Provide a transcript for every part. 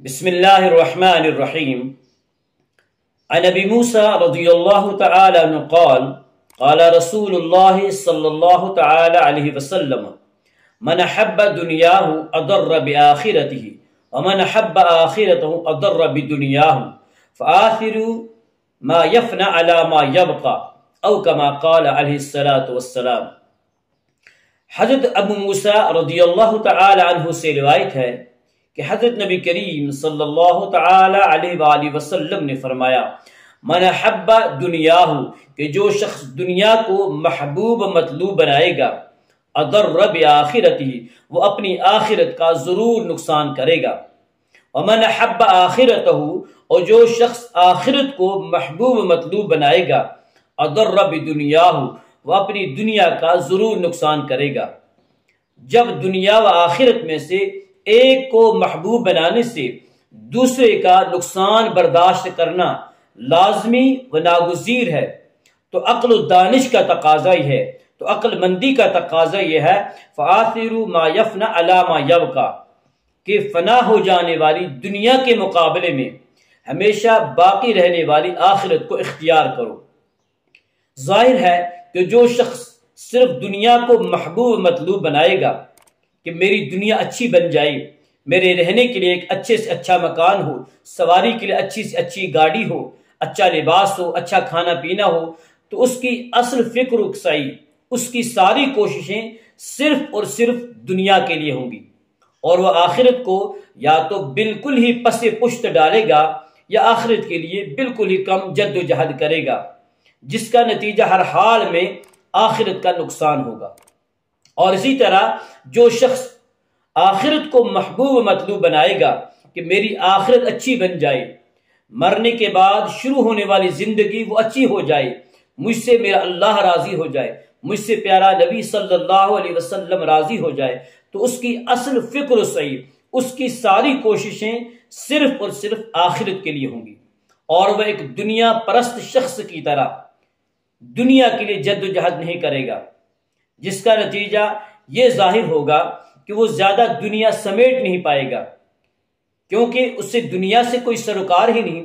بسم الله الرحمن الرحيم. عن أبي موسى رضي الله تعالى عنه قال قال رسول الله صلى الله تعالى عليه وسلم: من أحب دنياه أضر بآخرته ومن أحب آخرته أضر بدنياه فآخروا ما يفنى على ما يبقى أو كما قال عليه الصلاة والسلام۔ حضرت ابو موسیٰ رضی اللہ تعالی عنہ سے روایت ہے کہ حضرت نبی کریم صلی اللہ تعالی علیہ وآلہ وسلم نے فرمایا: من حب دنیاہ، کہ جو شخص دنیا کو محبوب مطلوب بنائے گا، اضر بآخرتہ، وہ اپنی آخرت کا ضرور نقصان کرے گا، ومن حب آخرتہ، اور جو شخص آخرت کو محبوب مطلوب بنائے گا، اضر بدنیاہ، وہ اپنی دنیا کا ضرور نقصان کرے گا۔ جب دنیا و آخرت میں سے ایک کو محبوب بنانے سے دوسرے کا نقصان برداشت کرنا لازمی و ناگزیر ہے تو عقل و دانش کا تقاضا یہ ہے، تو عقل مندی کا تقاضا یہ ہے فآثروا ما یفنی علی ما یبقی، کہ فنا ہو جانے والی دنیا کے مقابلے میں ہمیشہ باقی رہنے والی آخرت کو اختیار کرو۔ ظاہر ہے کہ جو شخص صرف دنیا کو محبوب مطلوب بنائے گا کہ میری دنیا اچھی بن جائے، میرے رہنے کے لیے ایک اچھے سے اچھا مکان ہو، سواری کے لیے اچھی سے اچھی گاڑی ہو، اچھا لباس ہو، اچھا کھانا پینا ہو، تو اس کی اصل فکر و اکسائی، اس کی ساری کوششیں صرف اور صرف دنیا کے لیے ہوں گی، اور وہ آخرت کو یا تو بالکل ہی پس پشت ڈالے گا یا آخرت کے لیے بالکل ہی کم جد و جہد کرے گا، جس کا نتیجہ ہر حال میں آخرت کا نقصان ہوگا۔ اور اسی طرح جو شخص آخرت کو محبوب مطلوب بنائے گا کہ میری آخرت اچھی بن جائے، مرنے کے بعد شروع ہونے والی زندگی وہ اچھی ہو جائے، مجھ سے میرا اللہ راضی ہو جائے، مجھ سے پیارا نبی صلی اللہ علیہ وسلم راضی ہو جائے، تو اس کی اصل فکر و صحیح، اس کی ساری کوششیں صرف اور صرف آخرت کے لیے ہوں گی، اور وہ ایک دنیا پرست شخص کی طرح دنیا کے لیے جد و جہد نہیں کرے گا، جس کا نتیجہ یہ ظاہر ہوگا کہ وہ زیادہ دنیا سمیٹ نہیں پائے گا، کیونکہ اس سے دنیا سے کوئی سروکار ہی نہیں۔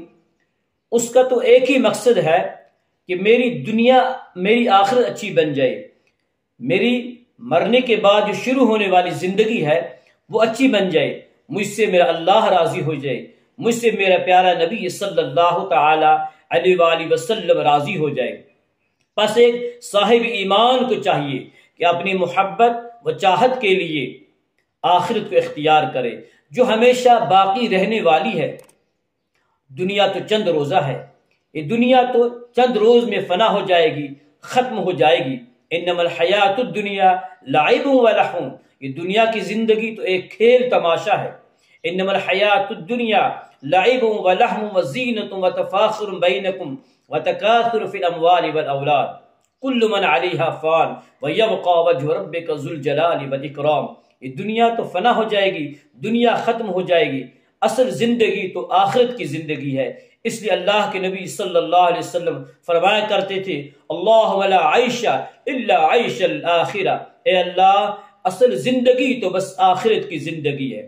اس کا تو ایک ہی مقصد ہے کہ میری دنیا، میری آخرت اچھی بن جائے، میری مرنے کے بعد جو شروع ہونے والی زندگی ہے وہ اچھی بن جائے، مجھ سے میرا اللہ راضی ہو جائے، مجھ سے میرا پیارا نبی صلی اللہ تعالی علیہ وآلہ وسلم راضی ہو جائے۔ پس ایک صاحب ایمان کو چاہیے کہ اپنی محبت و چاہت کے لیے آخرت کو اختیار کرے جو ہمیشہ باقی رہنے والی ہے۔ دنیا تو چند روزہ ہے، یہ دنیا تو چند روز میں فنا ہو جائے گی، ختم ہو جائے گی۔ انما الحیات الدنیا لعب و لہو، یہ دنیا کی زندگی تو ایک کھیل تماشا ہے۔ انما الحیات الدنیا لعب و لہو وزینۃ وتفاخر بینکم وتکاثر فی الاموال والاولاد کل من علیہا فان ویبقى وجہ ربک ذو الجلال والاکرام۔ یہ دنیا تو فنا ہو جائے گی، دنیا ختم ہو جائے گی، اصل زندگی تو آخرت کی زندگی ہے۔ اس لیے اللہ کے نبی صلی اللہ علیہ وسلم فرمایا کرتے تھے: اللہم لا عیش الا عیش الآخرہ، اے اللہ اصل زندگی تو بس آخرت کی زندگی ہے۔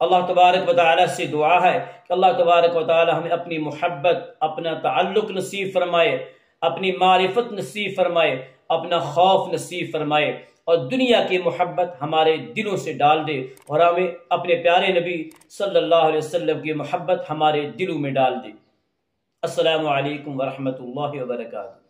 اللہ تبارک و تعالی سے دعا ہے کہ اللہ تبارک و تعالی ہمیں اپنی محبت، اپنا تعلق نصیب فرمائے، اپنی معرفت نصیب فرمائے، اپنا خوف نصیب فرمائے، اور دنیا کی محبت ہمارے دلوں سے ڈال دے، اور ہمیں اپنے پیارے نبی صلی اللہ علیہ وسلم کی محبت ہمارے دلوں میں ڈال دے۔ السلام علیکم ورحمۃ اللہ وبرکاتہ۔